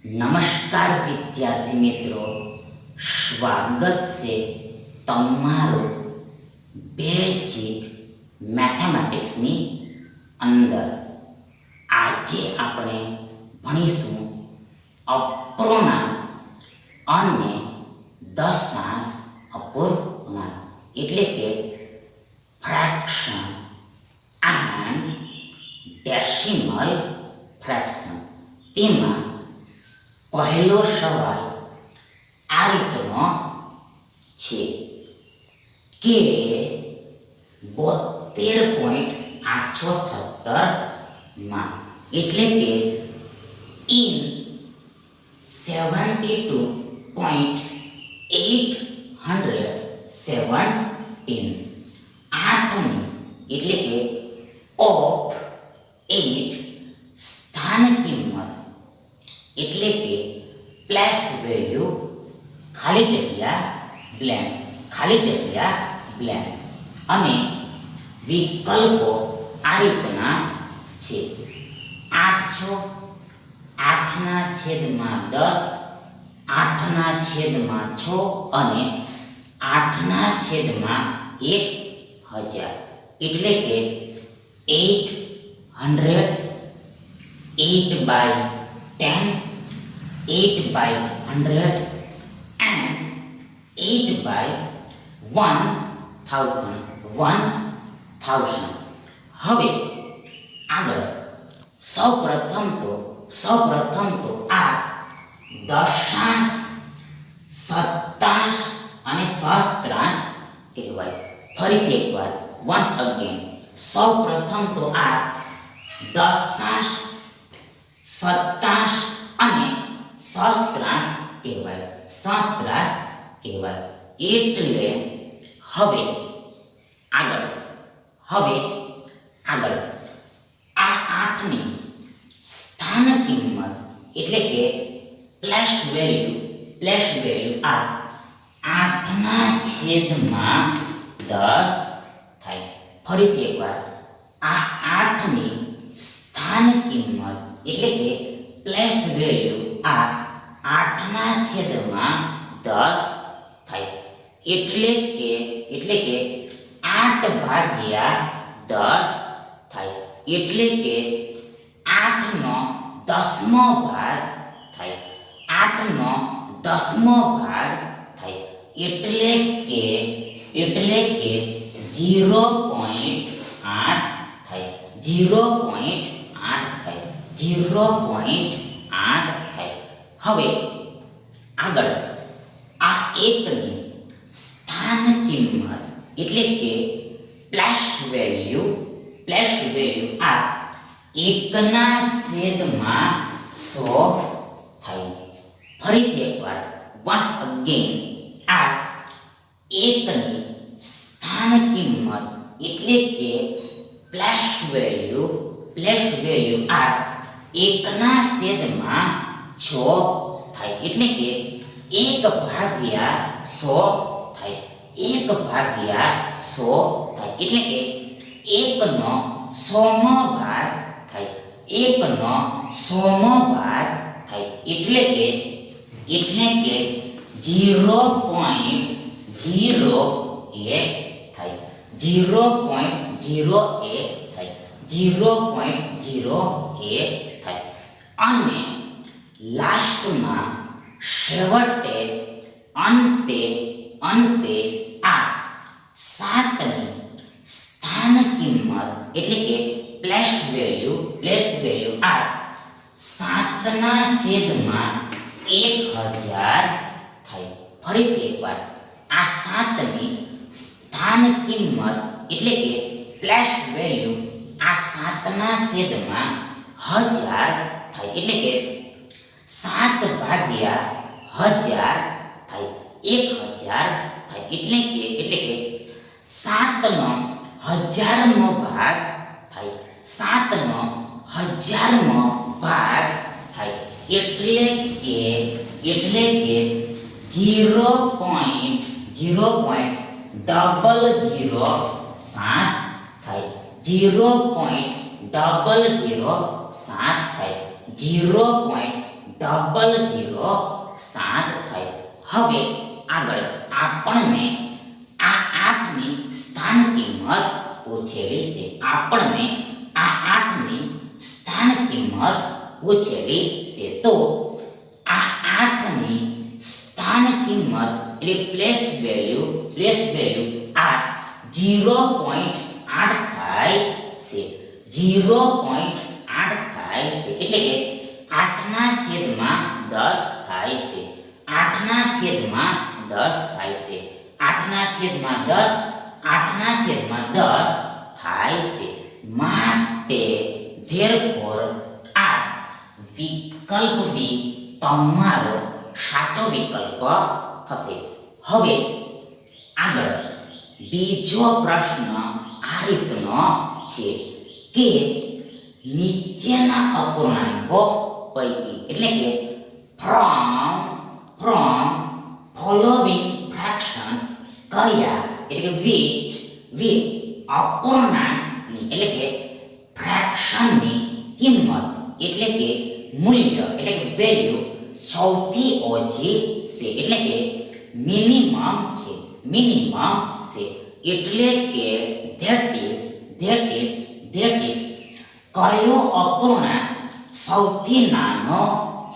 નમસ્કાર વિદ્યાર્થી મિત્રો, સ્વાગત છે તમારું બેઝિક મેથેમેટિક્સની અંદર. આજે આપણે ભણીશું અપૂર્ણાંક અને દશાંશ અપૂર્ણાંક એટલે કે ફ્રેક્શન એન્ડ ડેસિમલ ફ્રેક્શન. તેમાં પહેલો સવાલ આ રીતનો છે કે 72.817 માં એટલે કે ઇન 72.817 આઠની એટલે કે ઓફ 8 સ્થાન કિંમત એટલે કે પ્લસ વેલ્યુ ખાલી જગ્યા બ્લેન્ક અને વિકલ્પો આ રીતના છે: 8 8 છેદમાં 10, 8 છેદમાં 6 અને 8 છેદમાં 1000 એટલે કે 800, 8/10, 8/100 and 8/1000. હવે આગળ સૌપ્રથમ તો આ દશાંશ, સત્તાંશ અને સહસ્ત્રાંશ કહેવાય. ફરીથી એકવાર વન્સ અગેન, સૌપ્રથમ તો આ દશાંશ, સત્તાંશ અને સહસ્ત્રાંશ કહેવાય. એટલે હવે આગળ આ 8ની સ્થાન કિંમત એટલે કે પ્લસ વેલ્યુ આ 8/10 થાય. ફરીથી એકવાર આ 8ની સ્થાન કિંમત એટલે કે પ્લસ વેલ્યુ આ 8/10 થાય. એટલે કે 8/10 થાય. એટલે કે 8નો 10મો ભાગ થાય. 8નો 10મો ભાગ થાય. એટલે કે 0.8 થાય. 0.8 થાય. હવે આગળ આ 1ની સ્થાન કિંમત એટલે કે પ્લસ વેલ્યુ આ 1/100 થાય. ફરીથી એકવાર વન્સ અગેન આ 1ની સ્થાન કિંમત એટલે કે પ્લસ વેલ્યુ આ 1/100 થાય. એટલે કે 1/100 થાય. 1/100 થાય. એટલે કે 1નો 100મો ભાગ થાય. 1નો 100મો ભાગ થાય. એટલે કે 0.01 થાય. 0.01 થાય. અને લાસ્ટમાં છેવટે અંતે આ 7ની સ્થાન કિંમત એટલે કે પ્લસ વેલ્યુ આ 7/1000 થાય. ફરીથી એકવાર આ 7ની સ્થાન કિંમત એટલે કે પ્લસ વેલ્યુ આ 7/1000 થાય. એટલે કે 7/1000 થાય. 1000 થાય. એટલે કે 7નો 1000મો ભાગ થાય. 7નો 1000મો ભાગ થાય. એટલે કે 0.007 થાય. 0.007 થાય. 0.007 0.7 થાય. હવે આગળ આપણને આ 8ની સ્થાન કિંમત પૂછેલી છે. આપણને આ 8ની સ્થાન કિંમત પૂછેલી છે. તો આ 8ની સ્થાન કિંમત એટલે પ્લેસ વેલ્યુ આ 0.8 થાય છે. 0.8 થાય છે એટલે કે 8/10 થાય છે. 8/10 થાય છે. 8/10 8/10 થાય છે. માટે therefore આ વિકલ્પ બી તમારો સાચો વિકલ્પ થશે. હવે આગળ બીજો પ્રશ્ન આ રીતનો છે કે નીચેના અપૂર્ણાંકો પૈકી એટલે કે from following fractions કયા એટલે કે which અપૂર્ણાંકની એટલે કે ફ્રેક્શનની કિંમત એટલે કે મૂલ્ય એટલે કે વેલ્યુ સૌથી ઓછી છે એટલે કે મિનિમમ છે. એટલે કે that is કયો અપૂર્ણાંક સૌથી નાનો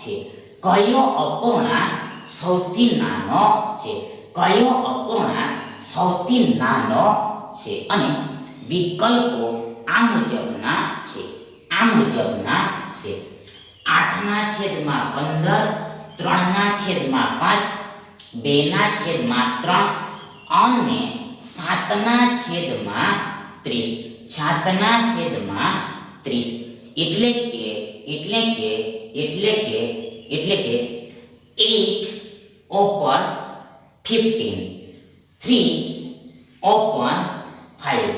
છે. કયો અપૂર્ણાંક સૌથી નાનો છે. કયો અપૂર્ણાંક સૌથી નાનો છે. અને વિકલ્પો આ મુજબના છે. 8/15 3/5 2/3 અને 7/30 એટલે કે 8/15 3/5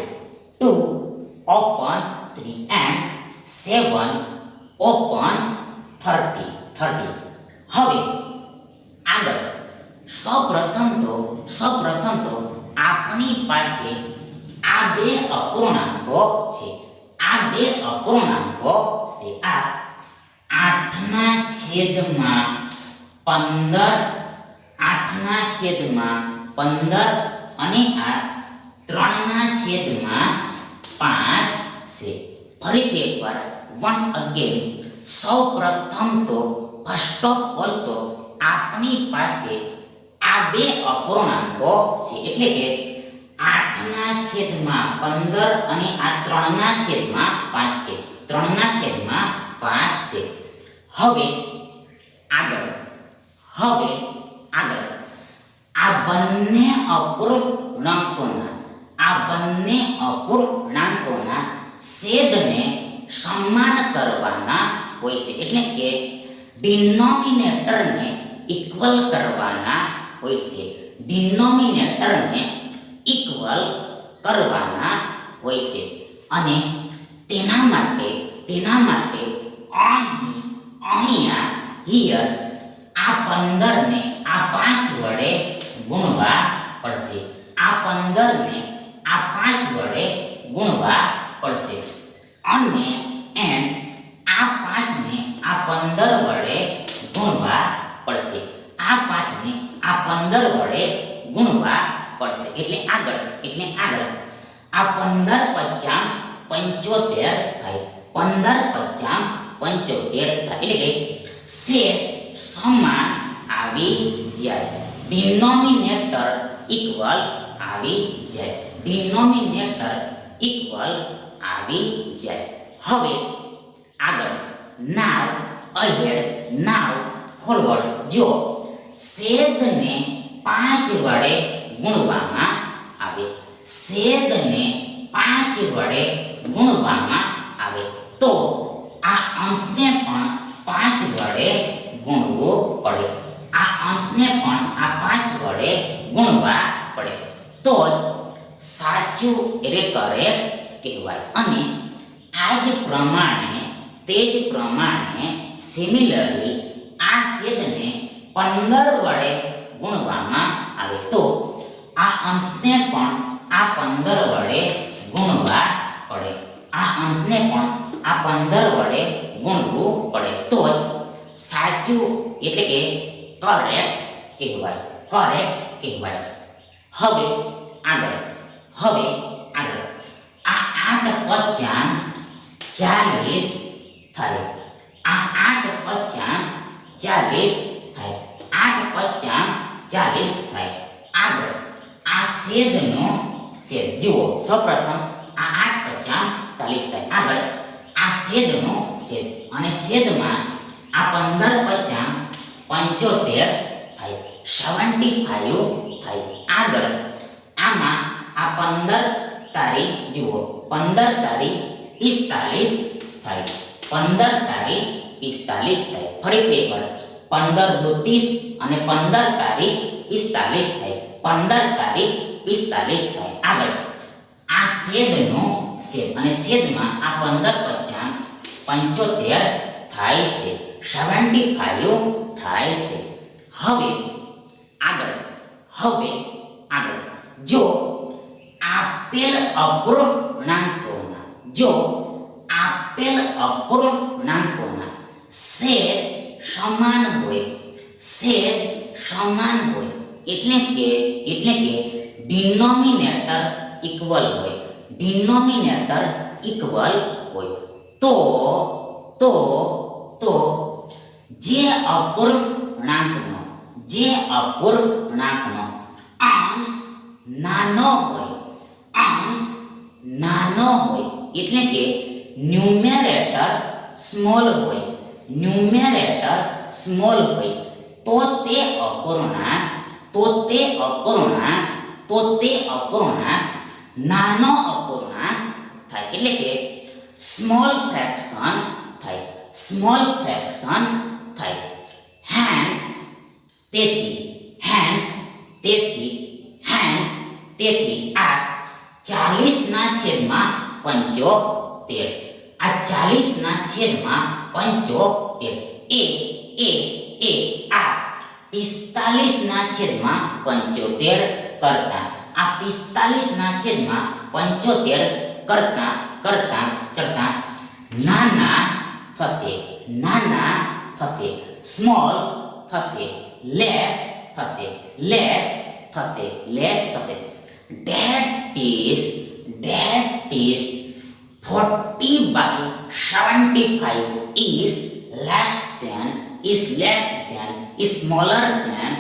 2/3 and 7/30. હવે આગળ સૌપ્રથમ તો આપણી પાસે આ બે અપૂર્ણાંકો છે. આ 8/15 અને આ 3/5 છે. ફરીથી એકવાર once again સૌપ્રથમ તો ફર્સ્ટ ઓફ ઓલ તો આપણી પાસે આ બે અપૂર્ણાંકો છે એટલે કે 8/15 અને આ 3/5 છે. 3/5 છે. હવે આગળ આ બંને અપૂર્ણાંકોના છેદને સમાન કરવાના હોય છે એટલે કે ડિનોમિનેટરને ઇક્વલ કરવાના હોય છે. અને તેના માટે અહીંયા આ 15 ને આ 5 વડે ગુણવા પડશે. આ 15 ને આ 5 વડે ગુણવા પડશે. અને આ 5 ને આ 15 વડે ગુણવા પડશે. આ 5 ને આ 15 વડે ગુણવા પડશે. એટલે આગળ આ 15 × 75 થાય. 15 × 75 થાય એટલે કે છેદ સમાન આવી જાય. ડિનોમિનેટર ઇક્વલ આવી જાય. હવે આગળ નાવ અહેડ નાવ ફોરવર્ડ જો છેદને 5 વડે ગુણવામાં આવે તો આ અંશને પણ 5 વડે ગુણવો પડે. ગુણવા પડે તો જ સાચું એટલે કરેક્ટ કહેવાય. અને તે જ પ્રમાણે સિમિલરલી આ છેદને 15 વડે ગુણવામાં આવે તો આ અંશને પણ આ 15 વડે ગુણવા પડે. ગુણવું પડે તો જ સાચું એટલે કે કરેક્ટ કહેવાય, કરેક્ટ કહેવાય. હવે આગળ આ 8 પચામ 40 થાય. આ 8 પચામ 40 થાય. 8 પચામ 40 થાય. આગળ આ છેદનો છેદ જુઓ. સૌપ્રથમ આ 8 પચામ 40 થાય. આગળ આ છેદનો છેદ અને છેદમાં આ 15 પચામ 75 થાય. 75 થાય. આગળ આમાં આ 15 તારીખ જુઓ. 15 તારીખ 45 થાય. 15 તારીખ 45 થાય. ફરીથી એકવાર 15 દુ 30 અને 15 તારીખ 45 થાય. 15 તારીખ 45 થાય. આગળ આ છેદનો છેદ અને છેદમાં આ 15 પચામ 75 થાય છે. 75 થાય છે. હવે આગળ જો આપેલ અપૂર્ણાંકોના છેદ સમાન હોય એટલે કે ડિનોમિનેટર ઇક્વલ હોય તો જે અપૂર્ણાંકનો અંશ નાનો હોય એટલે કે ન્યુમેરેટર સ્મોલ હોય તો તે અપૂર્ણાંક નાનો અપૂર્ણાંક થાય એટલે કે સ્મોલ ફ્રેક્શન થાય. હેન્સ તેથી આ 40 ના છેદમાં 75 આ 40 ના છેદમાં 75 એ આ 45 ના છેદમાં 75 કરતા આ 45 ના છેદમાં 75 કરતા નાના થશે, સ્મોલ થશે, લેસ થશે. That is 40 by 75 is smaller than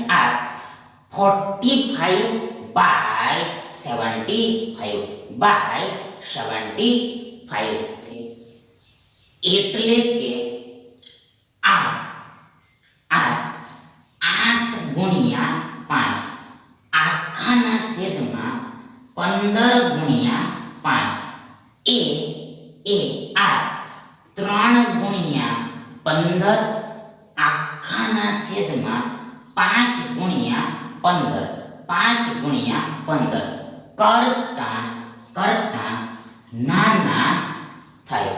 a 45 by 75 એટલે કે આ 8 ગુણ્યા 5 આખાના છેદમાં 15 ગુણ્યા 5 એ આ 3 ગુણ્યા 15 આખાના છેદમાં 5 ગુણ્યા 15 કરતા નાના થાય,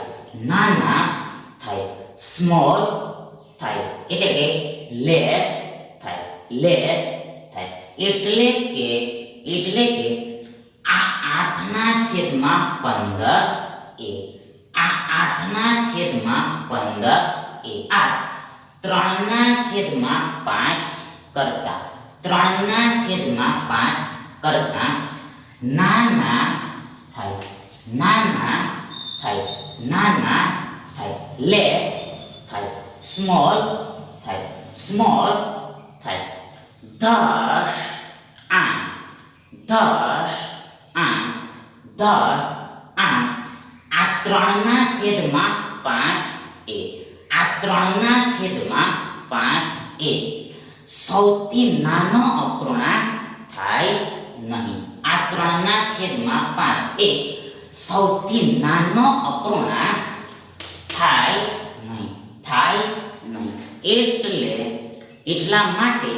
સ્મોલ થાય એટલે કે લેસ થાય. એટલે કે આ 8 ના છેદમાં 15 આ 8 ના છેદમાં 15 આ 3 ના છેદમાં 5 કરતા 3 ના છેદમાં 5 કરતા નાના થાય, લેસ થાય, સ્મોલ થાય. Thus આ 3 ના છેદમાં 5 આ 3 ના છેદમાં 5 સૌથી નાનો અપૂર્ણાંક થાય નહીં. આ 3 ના છેદમાં 5 સૌથી નાનો અપૂર્ણાંક થાય નહીં. એટલા માટે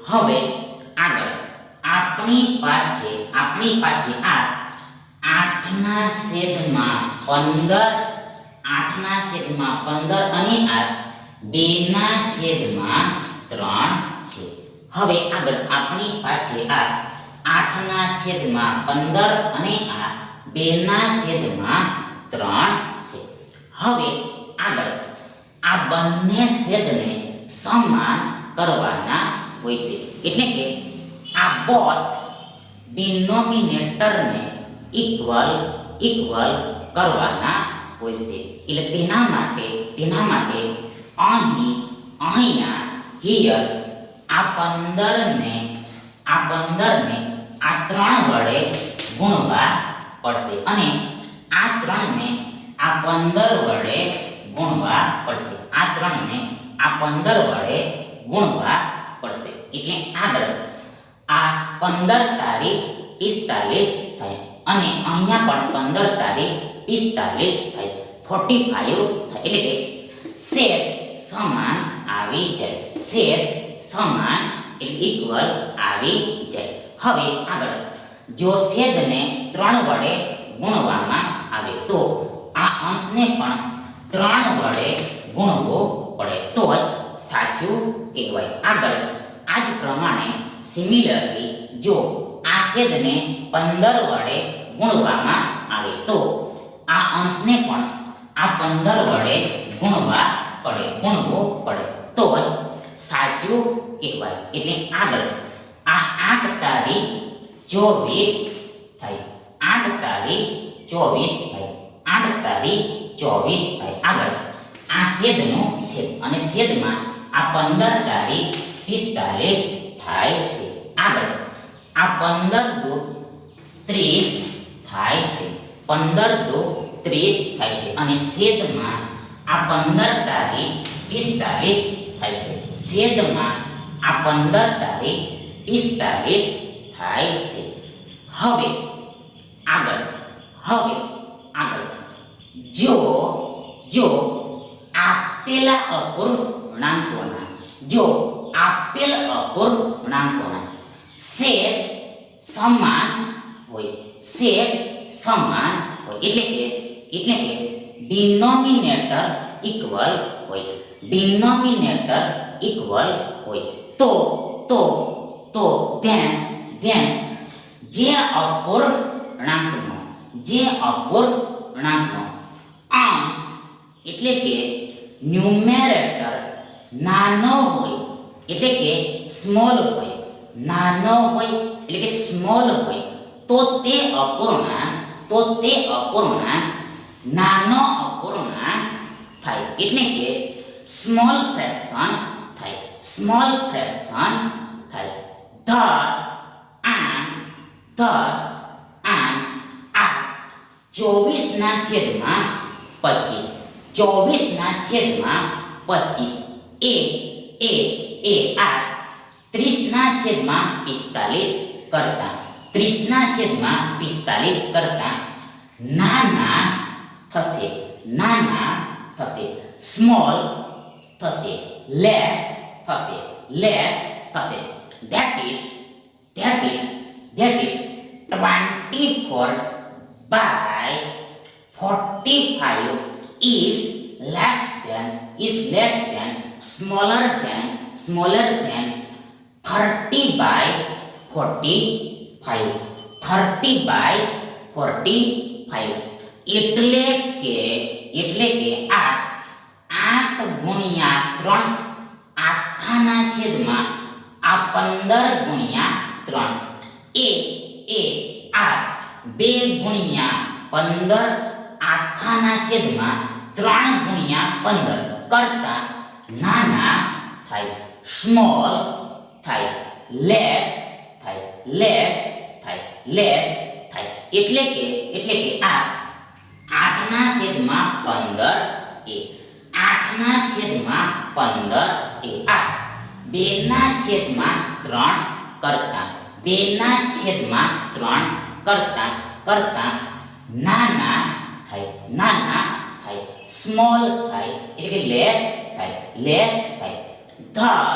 હવે આગળ આપણી પાસે આ 8 ના છેદમાં 15 અને આ 2 ના છેદમાં 3 છે. હવે આગળ આપણી પાસે આ 8 ના છેદમાં 15 અને આ 2 ના છેદમાં 3 છે. હવે આગળ આ બંને છેદને સમાન કરવાના હોય છે. એટલે કે આ બોથ ડિનોમિનેટરને ઇક્વલ કરવાના હોય છે. એટલે તેના માટે અહીંયા હિયર આ 15ને આ 3 વડે ગુણવા પડશે અને આ 3ને આ 15 વડે ગુણવા પડશે. આ 3ને આ 15 વડે ગુણવા પડશે. એટલે આગળ આ 15 તારીખ 45 થાય અને અહીંયા પણ 15 તારીખ 45 થાય, 45 થાય. એટલે કે છેદ સમાન આવી જાય. છેદ સમાન એટલે ઇક્વલ આવી જાય. હવે આગળ જો છેદને 3 વડે ગુણવામાં આવે તો આ અંશને પણ 3 વડે ગુણવો પડે તો જ સાચું કહેવાય. આગળ આ જ પ્રમાણે સિમિલરલી જો આ છેદને 15 વડે ગુણવામાં આવે તો આ અંશને પણ આ 15 વડે ગુણવો પડે તો જ સાચું કહેવાય. એટલે આગળ આ 8 તારીખ 24 થાય. 8 તારીખ 24 થાય. 8 તારીખ 24 થાય. આગળ આ છેદનો છેદ અને છેદમાં આ 15 તારીખ 45 થાય છે. આગળ આ 15 દુ 30 થાય છે. 15 દુ 30 થાય છે અને છેદમાં આ 15 તારીખ 45 થાય છે. છેદમાં આ 15 તારીખ 45 થાય છે. હવે આગળ જો આપેલા અપૂર્ણાંકોના છેદ સમાન હોય એટલે કે ડિનોમિનેટર ઇક્વલ હોય તો then જે અપૂર્ણાંકનો અંશ એટલે કે ન્યુમેરેટર નાનો હોય એટલે કે સ્મોલ હોય તો તે અપૂર્ણાંક નાનો અપૂર્ણાંક થાય. એટલે કે સ્મોલ ફ્રેક્શન થાય. thus આ 24 ના છેદમાં 25 એ આ 30 ના છેદમાં 45 કરતા 30 ના છેદમાં 45 કરતા નાના થશે, સ્મોલ થશે, લેસ થશે. that is 24 by 45 is less than smaller than 30 by 45. 30 by 45 એટલે કે આ 8 ગુણ્યા 3 આખાના છેદમાં આ 15 ગુણ્યા 3 એ આ 2 ગુણ્યા 15 આખાના છેદમાં 3 ગુણ્યા 15 કરતા નાના થાય, સ્મોલ થાય, લેસ થાય. એટલે કે આ 8 ના છેદમાં 15 એ 8 ના છેદમાં 15 એ આ 2 ના છેદમાં 3 કરતા 2 ના છેદમાં 3 કરતા નાના થાય, સ્મોલ થાય એટલે કે લેસ થાય. thus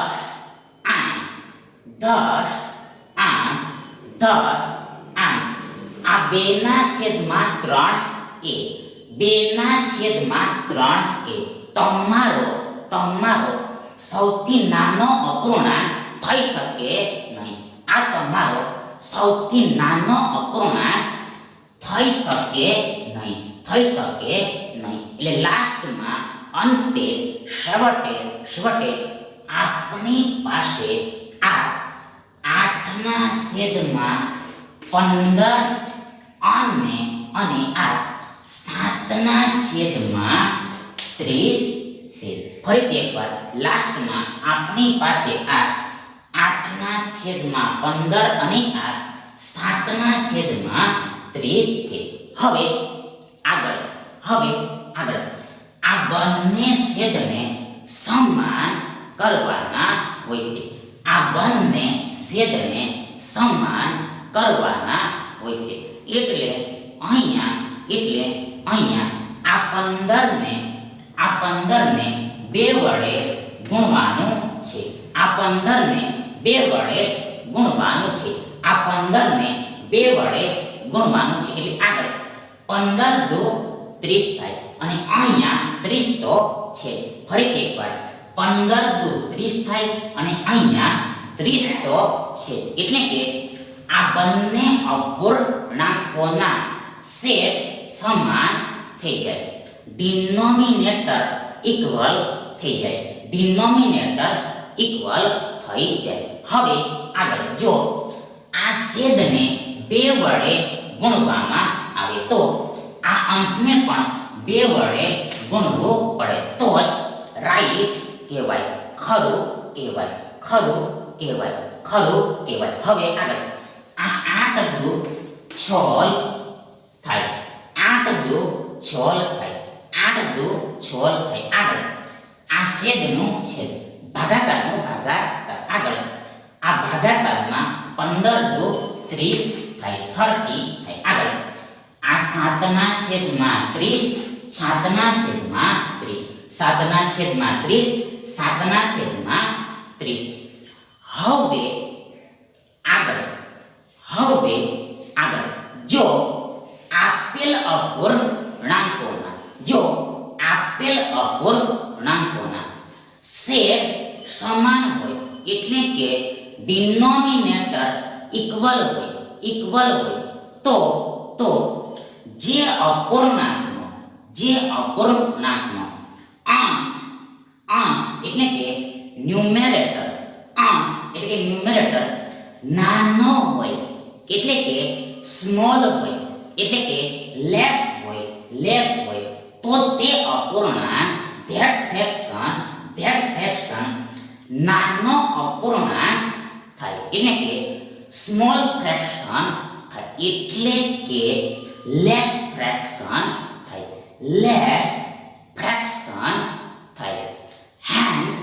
આ 2 ના છેદમાં 3 એ 2 ના છેદમાં 3 એ તમારો સૌથી નાનો અપૂર્ણાંક થઈ શકે નહીં. આ તમારો સૌથી નાનો અપૂર્ણાંક થઈ શકે નહીં. એટલે લાસ્ટમાં અંતે છેવટે આપણી પાસે આ 8/15 અને આ 7/30 છે. ફરીથી એકવાર લાસ્ટમાં આપણી પાસે આ 8/15 અને આ 7/30 છે. હવે આગળ આ બંને છેદને સમાન કરવાના હોય છે. આ બંને છેદને સમાન કરવાના હોય છે. એટલે અહીંયા આ 15 ને 2 વડે ગુણવાનું છે. આ 15 ને 2 વડે ગુણવાનું છે. આ 15 ને 2 વડે ગુણવાનું છે. એટલે આગળ 15 દુ 30 થાય અને અહીંયા 30 તો છે. ફરીથી એકવાર 15 દુ 30 થાય અને અહીંયા 30 તો છે. એટલે કે આ બંને અપૂર્ણાંકોના છેદ સમાન થઈ જાય. ડિનોમિનેટર ઇક્વલ થઈ જાય. હવે આગળ જો આ છેદને 2 વડે ગુણવામાં આવે તો આ અંશને પણ 2 વડે ગુણવું પડે તો જ રાઈટ કહેવાય, ખરું કહેવાય. હવે આગળ આ 8 દુ 16 થાય. 8 દુ 16 થાય. આગળ આ છેદનું છેદ, ભાગાકારનું ભાગાકાર. આગળ આ ભાગાકારમાં 15 દુ 30 થાય, 30 થાય. આગળ આ 7/30, 7/30. હવે આગળ જો આપેલ અપૂર્ણાંકોના છેદ સમાન હોય એટલે કે ડિનોમિનેટર ઇક્વલ હોય તો જે અપૂર્ણાંકનો અંશ એટલે કે ન્યુમેરેટર નાનો હોય એટલે કે સ્મોલ હોય એટલે કે લેસ હોય તો તે અપૂર્ણાંક that fraction નાનો અપૂર્ણાંક થાય એટલે કે સ્મોલ ફ્રેક્શન થાય એટલે કે લેસ ફ્રેક્શન થાય. હેન્સ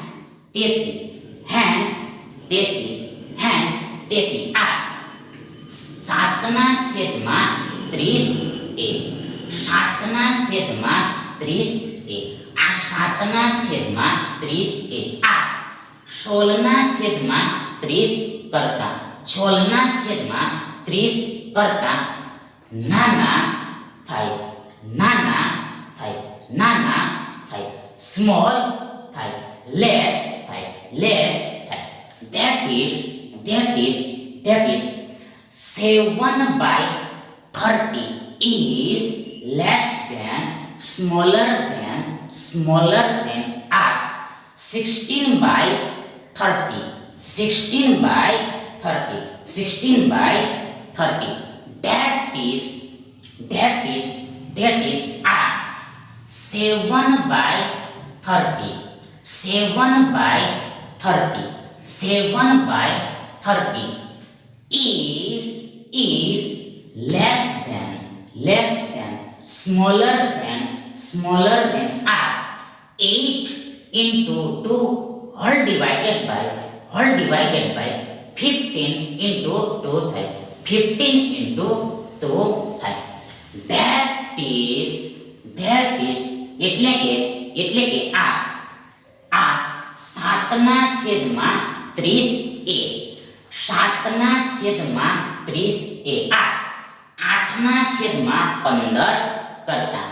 તેથી આ 7/30 આ 7/30 આ 16/30 કરતા નાના થાય, સ્મોલ થાય, લેસ થાય. That is 7/30 is less than smaller than 16/30. That is 7/30 is less than smaller than 8 into 2 whole divided by 15 into 2 થાય. 15 into 2 થાય. That is એટલે કે આ 7/30 એ 7/30 આ 8/15 કરતા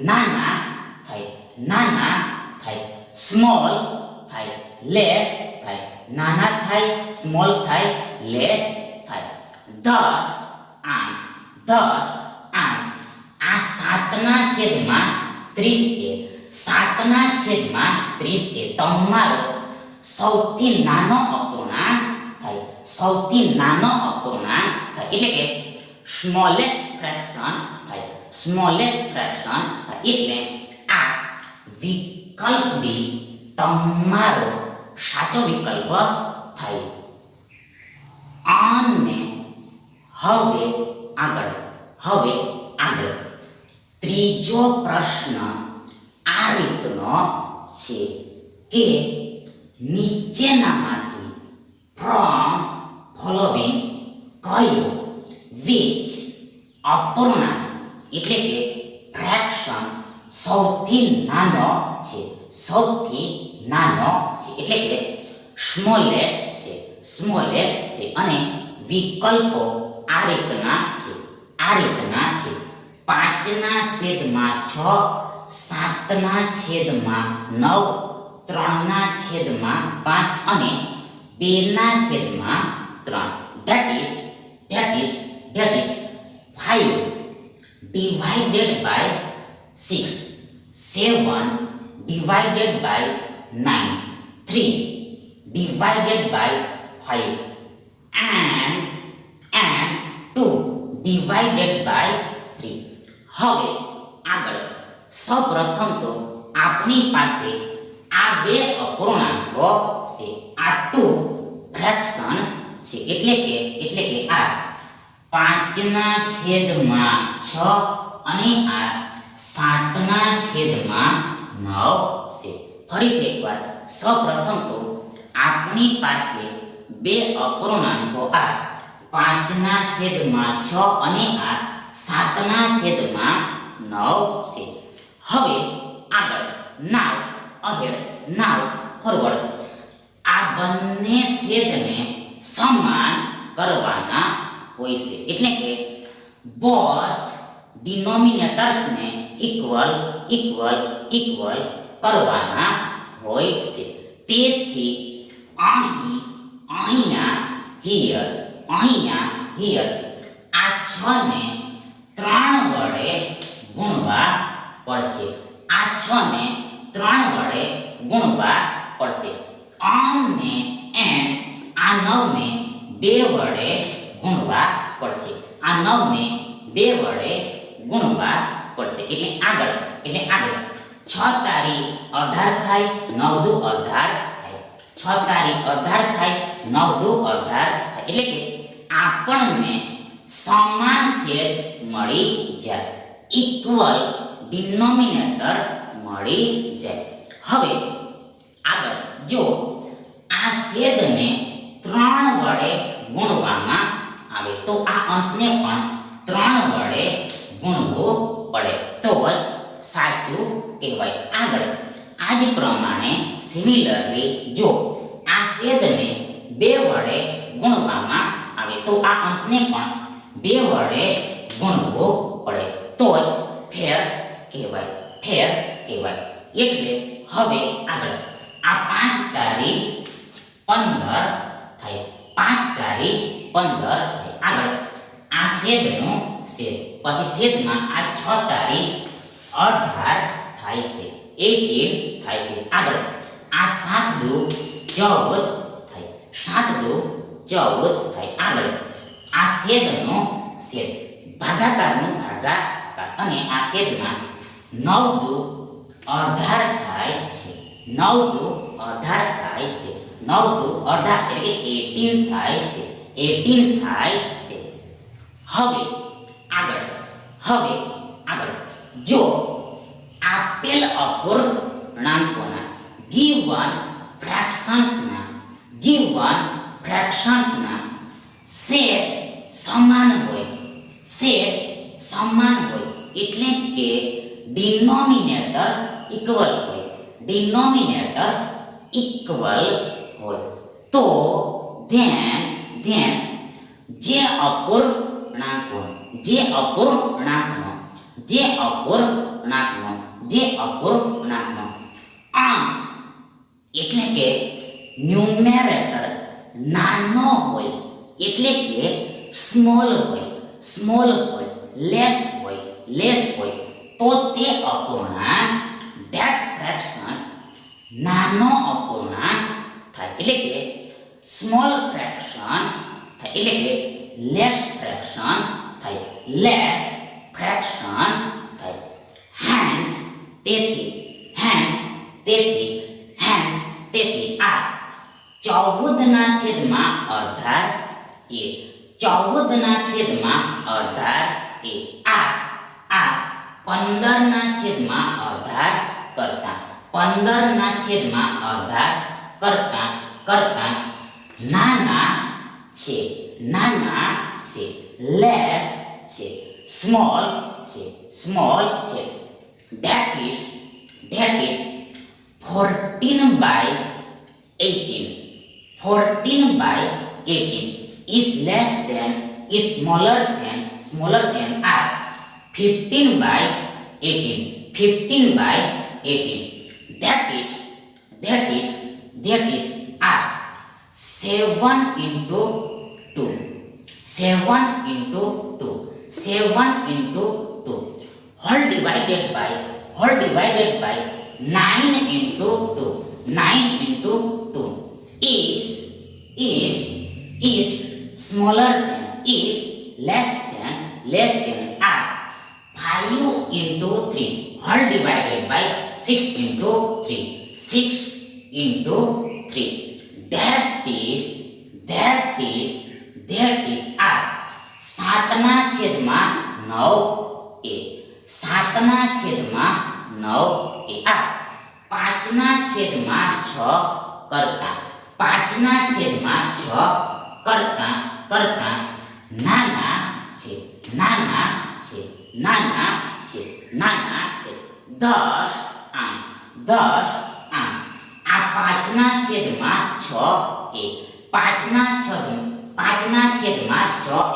નાના થાય, સ્મોલ થાય, લેસ થાય, નાના થાય, સ્મોલ થાય, લેસ થાય. Thus આમ આ આ 7/30 7/30 તમારો સૌથી નાનો અપૂર્ણાંક થાય, સૌથી નાનો અપૂર્ણાંક થાય એટલે કે સ્મોલેસ્ટ ફ્રેક્શન થાય, સ્મોલેસ્ટ ફ્રેક્શન થાય એટલે આ વિકલ્પ ડી તમારો સાચો વિકલ્પ થાય. અને હવે આગળ ત્રીજો પ્રશ્ન આ રીતનો છે કે નીચેનામાંથી from following કયો which અપૂર્ણાંક એટલે કે ફ્રેક્શન સૌથી નાનો છે, સૌથી નાનો છે એટલે કે સ્મોલેસ્ટ છે, સ્મોલેસ્ટ છે અને વિકલ્પો આ રીતના છે, આ રીતના છે 5/6 7/9 3/5 અને 2/3 that is 5 divided by 6 7 divided by 9 3 divided by 5 and 2 divided by 3. હવે આગળ સૌપ્રથમ તો આપણી પાસે આ બે અપૂર્ણાંકો છે, આ ટુ ફ્રેક્શન્સ છે એટલે કે આ 5/6 અને આ 7/9 છે. ફરીથી એકવાર સૌપ્રથમ તો આપણી પાસે બે અપૂર્ણાંકો આ 5/6 અને આ 7/9 છે. હવે આગળ નાવ અહેડ નાવ ફોરવર્ડ આ બંને છેદને સમાન કરવાના હોય છે એટલે કે બોથ ડિનોમિનેટર્સને ઇક્વલ કરવાના હોય છે. તેથી અહીંયા હિયર આ 6 ને 3 વડે ગુણવા પડશે, આ 6 ને 3 વડે ગુણવા પડશે અને આ 9 ને 2 વડે ગુણવા પડશે, આ 9 ને 2 વડે ગુણવા પડશે એટલે આગળ 6 તારી 18 થાય 9 દુ 18 થાય, 6 તારી 18 થાય 9 દુ 18 થાય એટલે કે આપણને સમાન છેદ મળી જાય, ઇક્વલ ડિનોમિનેટર મળી જાય. હવે આગળ જો આ છેદને 3 વડે ગુણવામાં આવે તો આ અંશને પણ 3 વડે ગુણવું પડે તો જ સાચું કહેવાય. આગળ આ જ પ્રમાણે સિમિલરલી જો આ છેદને 2 વડે ગુણવામાં આવે તો આ અંશને પણ 2 વડે ગુણવું પડે તો જ ફેર કહેવાય. એટલે હવે આગળ આ 5 તારી 15 થાય, 5 તારી 15 થાય. આગળ આ છેદનો છેદ પછી છેદમાં આ 6 તારી 18 થાય છે, 18 થાય છે. આગળ આ 7 દુ 14 થાય, 7 દુ 14 થાય. આગળ આ છેદનો છેદ ભાગાકારનું ભાગાકાર અને આ છેદમાં 9 દુ 18 થાય છે, 9 દુ 18 થાય છે, 9 દુ 18 એટલે 18 થાય છે, 18 થાય છે. હવે આગળ જો આપેલ અપૂર્ણાંકોના ગિવન ફ્રેક્શન્સના છેદ સમાન હોય એટલે કે ડિનોમિનેટર ઇક્વલ હોય તો ધેન જે અપૂર્ણાંકનો અંશ એટલે કે ન્યુમેરેટર નાનો હોય એટલે કે સ્મોલ હોય લેસ લેસ હોય તો તે અપૂર્ણાંક ધેટ ફ્રેક્શન્સ નાનો અપૂર્ણાંક થાય, એટલે કે સ્મોલ ફ્રેક્શન થાય, એટલે કે લેસ ફ્રેક્શન થાય, લેસ ફ્રેક્શન થાય. હેન્સ તેથી, હેન્સ તેથી, હેન્સ તેથી આ 14/18 એ 14/18 એ આ 15/18 કરતા 15/18 કરતા નાના છે, નાના છે, લેસ છે, સ્મોલ છે, સ્મોલ છે. That is 14/18. 14/18 is less than, is smaller than r 15/18. 15/18. That is r 7 into 2. 7 into 2. 7 into 2 whole divided by 9 into 2. 9 into 2 is smaller than, is less than r 5 into 3 whole divided by 6 into 3. 6 into 3. That is r 7/9 એ 7/9 એ આ 5/6 કરતા 5/6 કરતા નાના છે, નાના છે, નાના છે, નાના છે. 10 આમ આ 5/6 એ 5/6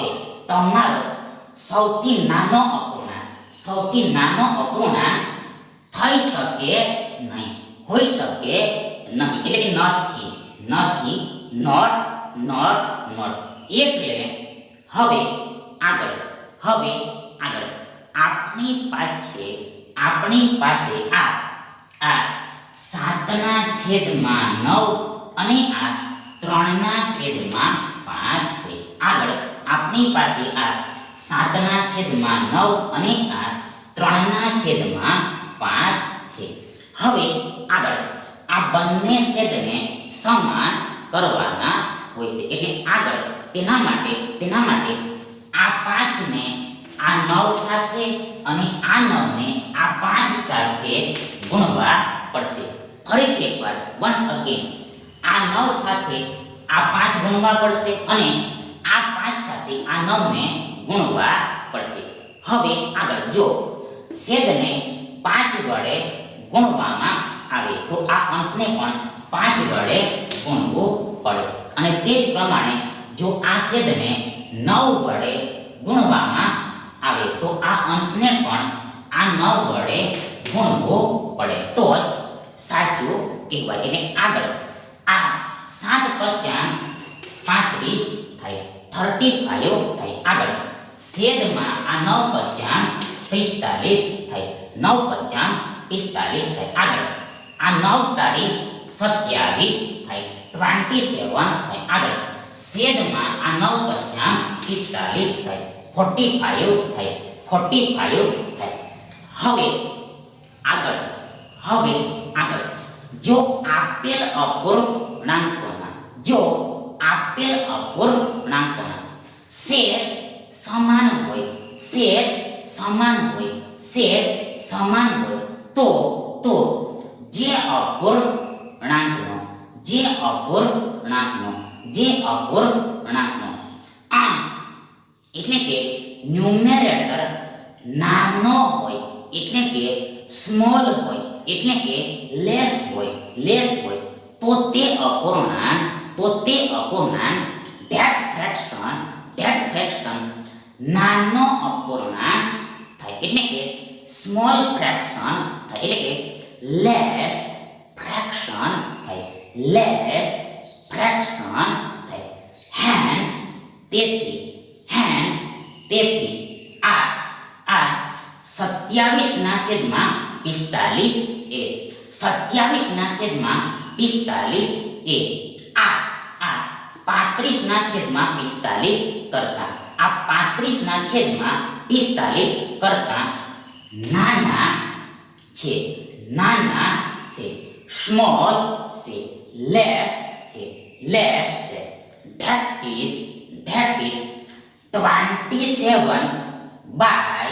એ તમારો સૌથી નાનો અપૂર્ણાંક થઈ શકે નહીં, હોઈ શકે નહીં, એટલે કે નથી, નોટ. એટલે હવે આગળ આપણી પાસે આ 7/9 અને આ 3/5 છે. આગળ આપણી પાસે આ 7/9 અને આ 3/5 છે. હવે આગળ આ બંને છેદને સમાન કરવાના હોય છે, એટલે આગળ તેના માટે આ 5 ને આ 9 સાથે અને આ 9 ને આ 5 સાથે ગુણવા પડશે. ફરીથી એકવાર once again આ 9 સાથે આ 5 ગુણવા પડશે અને આ 5 સાથે આ 9 ને ગુણવા પડશે. હવે આગળ જો છેદને 5 વડે ગુણવામાં આવે તો આ અંશને પણ 5 વડે ગુણવું પડે, અને તે જ પ્રમાણે જો આ છેદને 9 વડે ગુણવામાં આવે તો આ અંશને પણ આ 9 વડે ગુણવું પડે, તો જ સાચું કહેવાય. એટલે આગળ આ 7/5 35 થાય, 35 થાય. આગળ છેદમાં આ 9/5 45 થાય, 9/5 45 થાય. આગળ આ 9 તારીખ 27 થાય, 27 થાય. આગળ છેદમાં આ 9/5 45 થાય, 45 થાય. હવે આગળ જો આપેલ અપૂર્ણાંકોના છેદ સમાન હોય તો જે અપૂર્ણાંકનો અંશ એટલે કે ન્યુમેરેટર નાનો હોય, એટલે કે સ્મોલ હોય, એટલે કે લેસ હોય તો તે અપૂર્ણાંક ધેટ ફ્રેક્શન નાનો અપૂર્ણાંક થાય, એટલે કે સ્મોલ ફ્રેક્શન થાય, એટલે કે લેસ ફ્રેક્શન થાય, લેસ ફ્રેક્શન થાય. હેન્સ તેથી આ 45 એ 27 ના છેદમાં 45 એ આ 35 ના છેદમાં 45 કરતા આ 35 ના છેદમાં 45 કરતા નાના છે સ્મોલ છે લેસ છે that is 27 by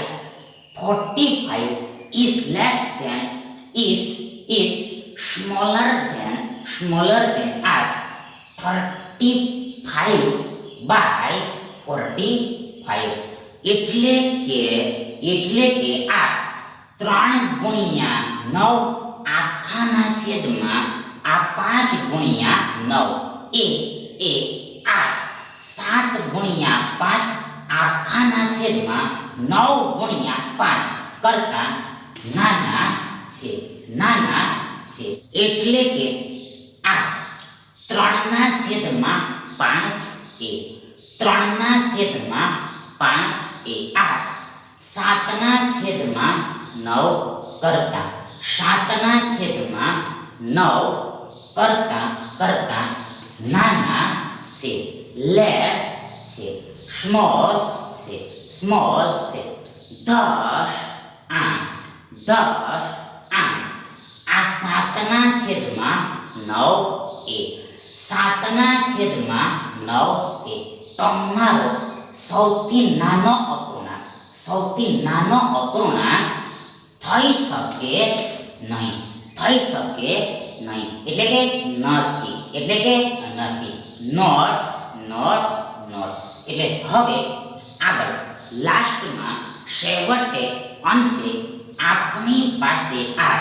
45 is less than is smaller than at 35 by 45 એટલે કે આ 3 ગુણ્યા 9 આખાના છેદમાં આ 5 ગુણ્યા 9 એ આ 7 ગુણ્યા 5 આખાના છેદમાં 9 ગુણ્યા 5 કરતા નાના છે એટલે કે આ 3 ના છેદમાં 5 એ 3 ના છેદમાં 5 એ આ 7 ના છેદમાં 9 કરતા 7 ના છેદમાં 9 કરતા નાના છે લેસ છે સ્મોલ છે 10 આ 7 ના છેદમાં 9 એ 7 ના છેદમાં 9 એ તમારો સૌથી નાનો અપૂર્ણાંક થઈ શકે નહીં એટલે કે નથી નોટ એટલે હવે આગળ લાસ્ટમાં છેવટે અંતે આપણી પાસે આ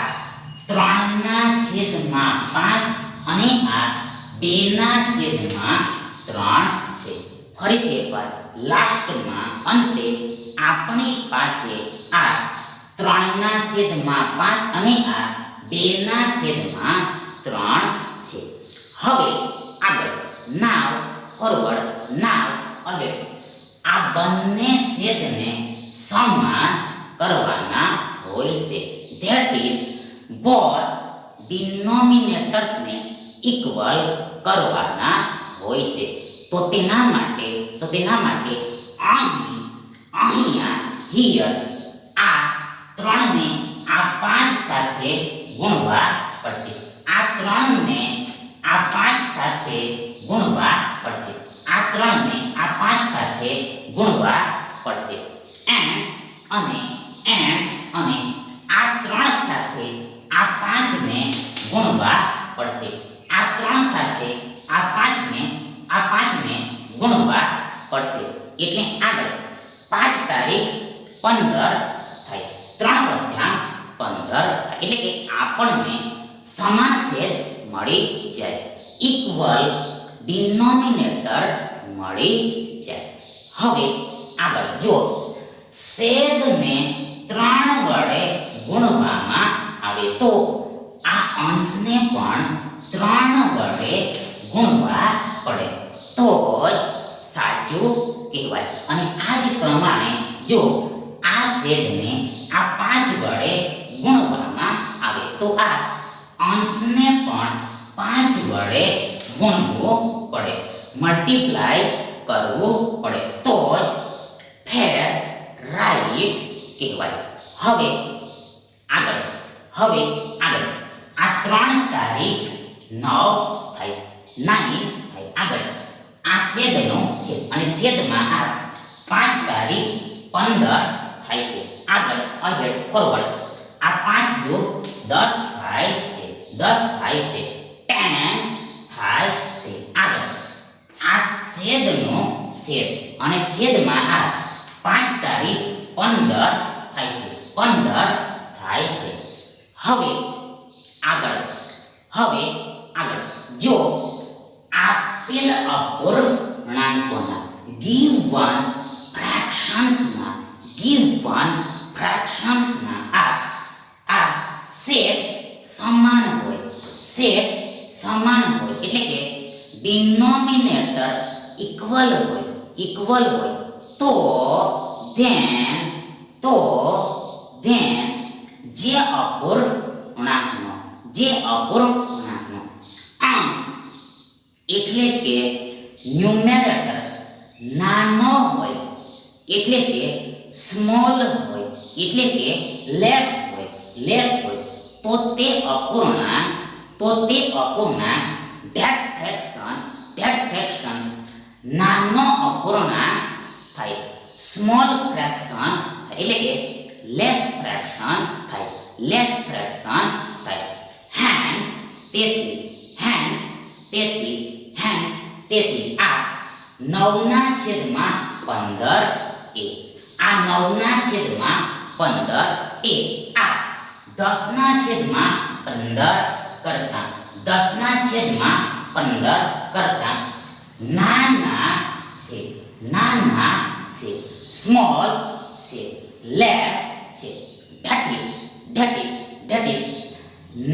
3 ના છેદમાં 5 અને આ 2 ના છેદમાં 3 છે ફરીથી એકવાર લાસ્ટમાં અંતે આપણી પાસે આ 3 ના છેદમાં 5 અને આ 2 ના છેદમાં 3 છે હવે આગળ નાવ ફોરવર્ડ નાવ અહેડ આ બંને છેદને સમાન કરવાના હોય છે ધેટ ઇઝ બોથ ડિનોમિનેટર્સને ઇક્વલ કરવાના હોય છે તો તેના માટે અહીંયા હિયર આ 3 ને આ 5 સાથે ગુણવા પડશે આ 3 ને આ 5 સાથે ગુણવા પડશે આ 3 ને આ 5 સાથે ગુણવા પડશે અને આ 3 સાથે આ 5 ને ગુણવા પડશે આ 3 સાથે આ 5 ને ગુણવા પડશે એટલે આગળ 5 તારીખ 15 થાય 3 વત્તા 15 થાય એટલે કે આપણને સમાન છેદ મળી જાય ઇક્વલ ડિનોમિનેટર મળી જાય હવે આગળ જો છેદને 3 વડે ગુણવામાં આવે તો આ અંશને પણ 3 વડે ગુણવા પડે તો જ સાચું કહેવાય અને આ જ પ્રમાણે જો આ છેદને આ 5 વડે ગુણવામાં આવે તો આ અંશને પણ 5 વડે ગુણવું પડે મલ્ટીપ્લાય કરવું પડે તો જ ફેર રાઈટ કહેવાય હવે આગળ આ 3 તારીખ 9 થાય 9 થાય આગળ આ છેદનો છે અને છેદમાં આ 5 તારીખ 15 થાય છે આગળ અહેડ ફોરવર્ડ આ 5 દુ 10 થાય છે 10 થાય છે 10 થાય છે આગળ આ છેદનો છેદ અને છેદમાં આ 5 તારીખ 15 થાય છે 15 થાય છે હવે આગળ જો આપેલ અપૂર્ણાંકોના given fractionsના આ છેદ સમાન હોય એટલે કે ડિનોમિનેટર ઇક્વલ હોય તો then જે અપૂર્ણાંકનો અંશ એટલે કે ન્યુમેરેટર નાનો હોય એટલે કે સ્મોલ હોય એટલે કે લેસ હોય તો તે અપૂર્ણાંક that fraction નાનો અપૂર્ણાંક થાય, સ્મોલ ફ્રેક્શન થાય એટલે કે લેસ ફ્રેક્શન થાય. હેન્સ તેથી આ 9/15 આ 9/15 આ 10/15 કરતા 10/15 કરતા નાના છે, સ્મોલ છે, લેસ છે. That is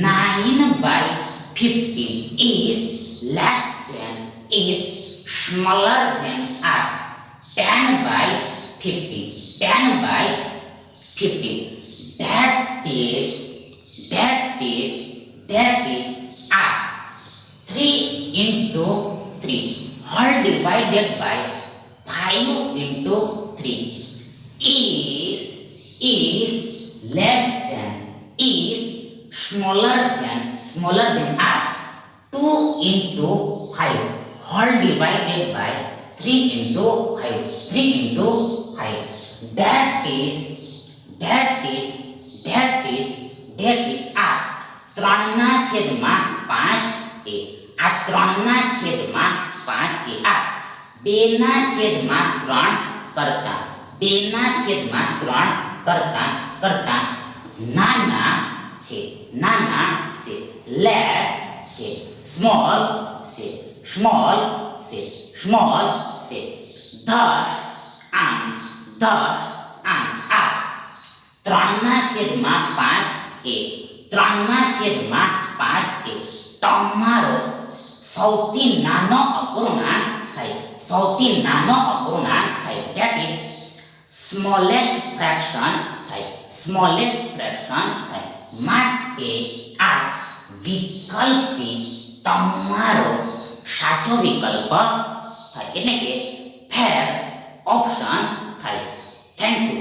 9/15 is less than is smaller than or 10/15 that is 3 into 3 whole divided by 5 into 3 is less than is smaller than or 2 into 5 whole divided by 3 into 5 that is 3/5 આ 3/5 આ 2/3 કરતા નાના છે, less છે, small છે. Thus આમ આ 3/5 તમારો સૌથી નાનો અપૂર્ણાંક થાય. That is smallest fraction થાય. માટે આ વિકલ્પ C તમારો સાચો વિકલ્પ થાય એટલે કે ફેર ઓપ્શન થાય. Thank you.